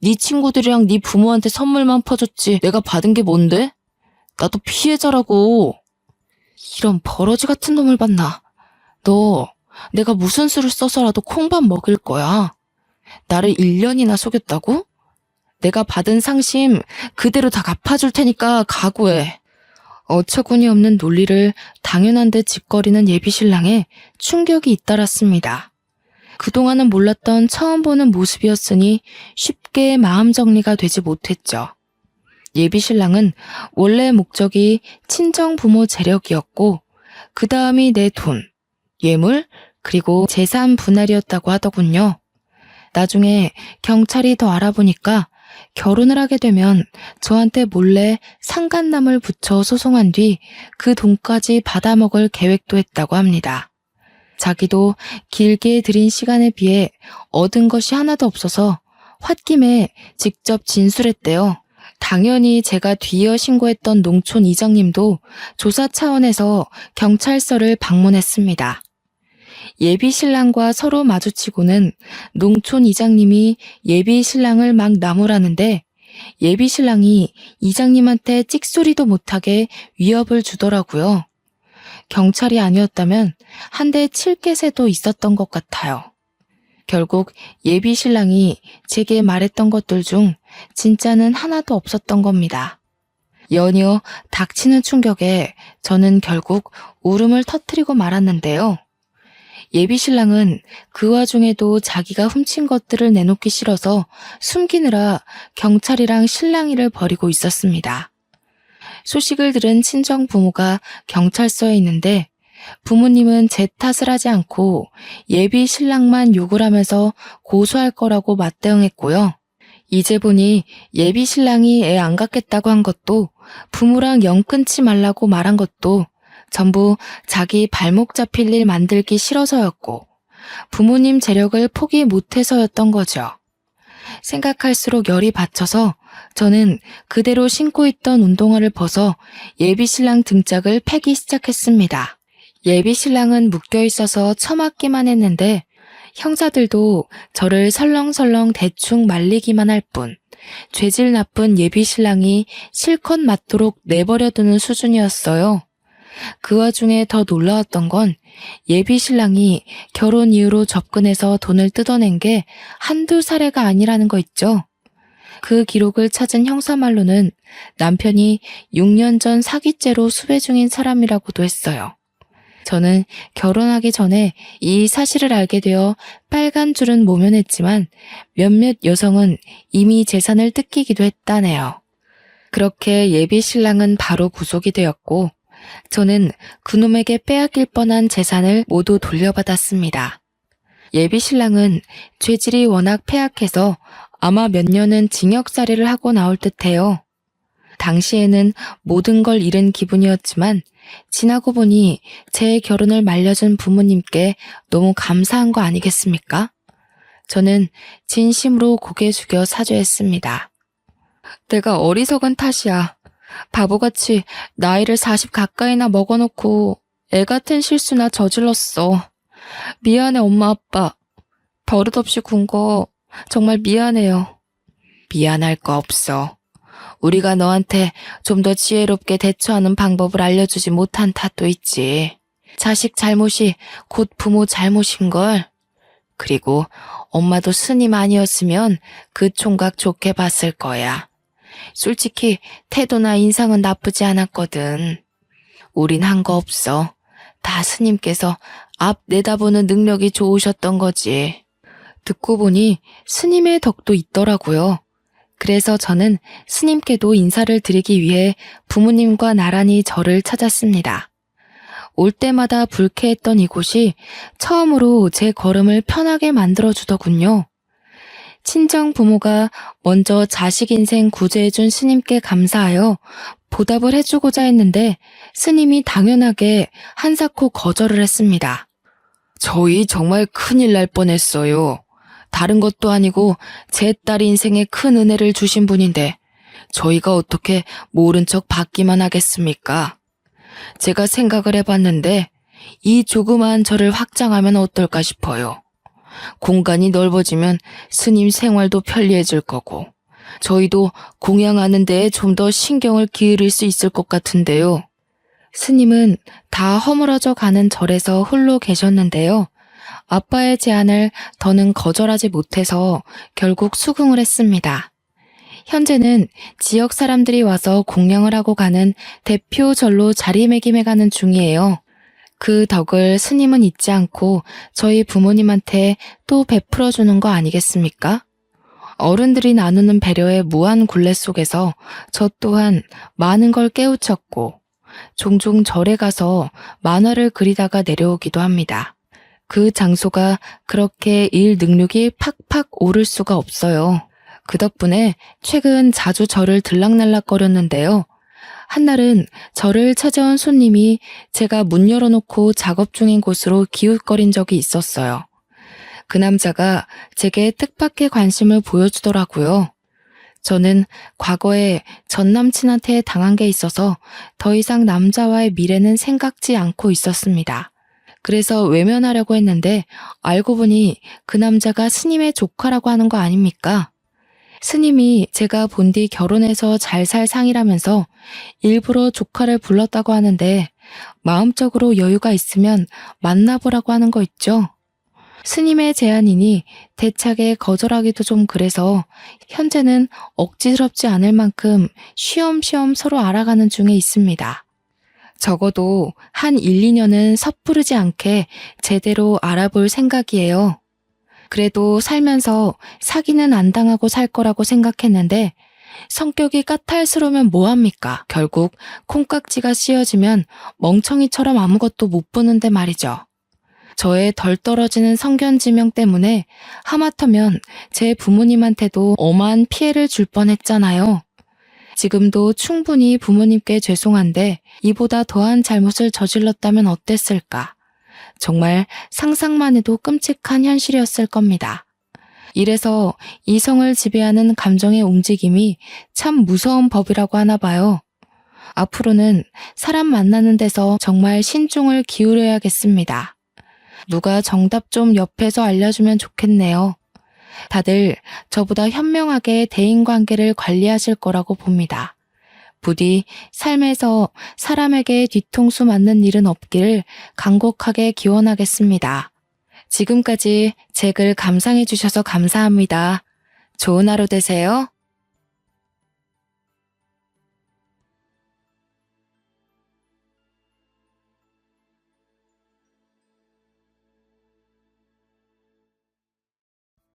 네 친구들이랑 네 부모한테 선물만 퍼줬지 내가 받은 게 뭔데? 나도 피해자라고. 이런 버러지 같은 놈을 봤나. 너 내가 무슨 수를 써서라도 콩밥 먹일 거야. 나를 1년이나 속였다고? 내가 받은 상심 그대로 다 갚아줄 테니까 각오해. 어처구니 없는 논리를 당연한 듯 짓거리는 예비신랑에 충격이 잇따랐습니다. 그동안은 몰랐던 처음 보는 모습이었으니 쉽게 마음 정리가 되지 못했죠. 예비신랑은 원래 목적이 친정 부모 재력이었고 그 다음이 내 돈, 예물, 그리고 재산 분할이었다고 하더군요. 나중에 경찰이 더 알아보니까 결혼을 하게 되면 저한테 몰래 상간남을 붙여 소송한 뒤 그 돈까지 받아먹을 계획도 했다고 합니다. 자기도 길게 들인 시간에 비해 얻은 것이 하나도 없어서 홧김에 직접 진술했대요. 당연히 제가 뒤이어 신고했던 농촌 이장님도 조사 차원에서 경찰서를 방문했습니다. 예비신랑과 서로 마주치고는 농촌 이장님이 예비신랑을 막 나무라는데 예비신랑이 이장님한테 찍소리도 못하게 위협을 주더라고요. 경찰이 아니었다면 한 대 칠 개새도 있었던 것 같아요. 결국 예비신랑이 제게 말했던 것들 중 진짜는 하나도 없었던 겁니다. 연이어 닥치는 충격에 저는 결국 울음을 터뜨리고 말았는데요. 예비신랑은 그 와중에도 자기가 훔친 것들을 내놓기 싫어서 숨기느라 경찰이랑 실랑이를 벌이고 있었습니다. 소식을 들은 친정 부모가 경찰서에 있는데 부모님은 제 탓을 하지 않고 예비신랑만 욕을 하면서 고소할 거라고 맞대응했고요. 이제 보니 예비신랑이 애 안 갖겠다고 한 것도 부모랑 영 끊지 말라고 말한 것도 전부 자기 발목 잡힐 일 만들기 싫어서였고 부모님 재력을 포기 못해서였던 거죠. 생각할수록 열이 받쳐서 저는 그대로 신고 있던 운동화를 벗어 예비신랑 등짝을 패기 시작했습니다. 예비신랑은 묶여있어서 처맞기만 했는데 형사들도 저를 설렁설렁 대충 말리기만 할 뿐 죄질 나쁜 예비신랑이 실컷 맞도록 내버려두는 수준이었어요. 그 와중에 더 놀라웠던 건 예비신랑이 결혼 이후로 접근해서 돈을 뜯어낸 게 한두 사례가 아니라는 거 있죠. 그 기록을 찾은 형사말로는 남편이 6년 전 사기죄로 수배 중인 사람이라고도 했어요. 저는 결혼하기 전에 이 사실을 알게 되어 빨간 줄은 모면했지만 몇몇 여성은 이미 재산을 뜯기기도 했다네요. 그렇게 예비신랑은 바로 구속이 되었고 저는 그놈에게 빼앗길 뻔한 재산을 모두 돌려받았습니다. 예비신랑은 죄질이 워낙 폐악해서 아마 몇 년은 징역살이를 하고 나올 듯해요. 당시에는 모든 걸 잃은 기분이었지만 지나고 보니 제 결혼을 말려준 부모님께 너무 감사한 거 아니겠습니까? 저는 진심으로 고개 숙여 사죄했습니다. 내가 어리석은 탓이야. 바보같이 나이를 40 가까이나 먹어놓고 애 같은 실수나 저질렀어. 미안해 엄마 아빠. 버릇없이 군 거 정말 미안해요. 미안할 거 없어. 우리가 너한테 좀 더 지혜롭게 대처하는 방법을 알려주지 못한 탓도 있지. 자식 잘못이 곧 부모 잘못인걸. 그리고 엄마도 스님 아니었으면 그 총각 좋게 봤을 거야. 솔직히 태도나 인상은 나쁘지 않았거든. 우린 한 거 없어. 다 스님께서 앞 내다보는 능력이 좋으셨던 거지. 듣고 보니 스님의 덕도 있더라고요. 그래서 저는 스님께도 인사를 드리기 위해 부모님과 나란히 절을 찾았습니다. 올 때마다 불쾌했던 이곳이 처음으로 제 걸음을 편하게 만들어주더군요. 친정 부모가 먼저 자식 인생 구제해준 스님께 감사하여 보답을 해주고자 했는데 스님이 당연하게 한사코 거절을 했습니다. 저희 정말 큰일 날 뻔했어요. 다른 것도 아니고 제 딸 인생에 큰 은혜를 주신 분인데 저희가 어떻게 모른 척 받기만 하겠습니까? 제가 생각을 해봤는데 이 조그마한 절을 확장하면 어떨까 싶어요. 공간이 넓어지면 스님 생활도 편리해질 거고 저희도 공양하는 데에 좀 더 신경을 기울일 수 있을 것 같은데요. 스님은 다 허물어져 가는 절에서 홀로 계셨는데요. 아빠의 제안을 더는 거절하지 못해서 결국 수긍을 했습니다. 현재는 지역 사람들이 와서 공양을 하고 가는 대표 절로 자리매김해가는 중이에요. 그 덕을 스님은 잊지 않고 저희 부모님한테 또 베풀어주는 거 아니겠습니까? 어른들이 나누는 배려의 무한 굴레 속에서 저 또한 많은 걸 깨우쳤고 종종 절에 가서 만화를 그리다가 내려오기도 합니다. 그 장소가 그렇게 일 능력이 팍팍 오를 수가 없어요. 그 덕분에 최근 자주 절을 들락날락거렸는데요. 한날은 저를 찾아온 손님이 제가 문 열어놓고 작업 중인 곳으로 기웃거린 적이 있었어요. 그 남자가 제게 뜻밖의 관심을 보여주더라고요. 저는 과거에 전 남친한테 당한 게 있어서 더 이상 남자와의 미래는 생각지 않고 있었습니다. 그래서 외면하려고 했는데 알고 보니 그 남자가 스님의 조카라고 하는 거 아닙니까? 스님이 제가 본 뒤 결혼해서 잘 살 상이라면서 일부러 조카를 불렀다고 하는데 마음적으로 여유가 있으면 만나보라고 하는 거 있죠? 스님의 제안이니 대차게 거절하기도 좀 그래서 현재는 억지스럽지 않을 만큼 쉬엄쉬엄 서로 알아가는 중에 있습니다. 적어도 한 1, 2년은 섣부르지 않게 제대로 알아볼 생각이에요. 그래도 살면서 사기는 안 당하고 살 거라고 생각했는데 성격이 까탈스러우면 뭐합니까? 결국 콩깍지가 씌어지면 멍청이처럼 아무것도 못 보는데 말이죠. 저의 덜 떨어지는 성견지명 때문에 하마터면 제 부모님한테도 어마한 피해를 줄 뻔했잖아요. 지금도 충분히 부모님께 죄송한데 이보다 더한 잘못을 저질렀다면 어땠을까? 정말 상상만 해도 끔찍한 현실이었을 겁니다. 이래서 이성을 지배하는 감정의 움직임이 참 무서운 법이라고 하나 봐요. 앞으로는 사람 만나는 데서 정말 신중을 기울여야겠습니다. 누가 정답 좀 옆에서 알려주면 좋겠네요. 다들 저보다 현명하게 대인관계를 관리하실 거라고 봅니다. 부디 삶에서 사람에게 뒤통수 맞는 일은 없기를 간곡하게 기원하겠습니다. 지금까지 제 글 감상해 주셔서 감사합니다. 좋은 하루 되세요.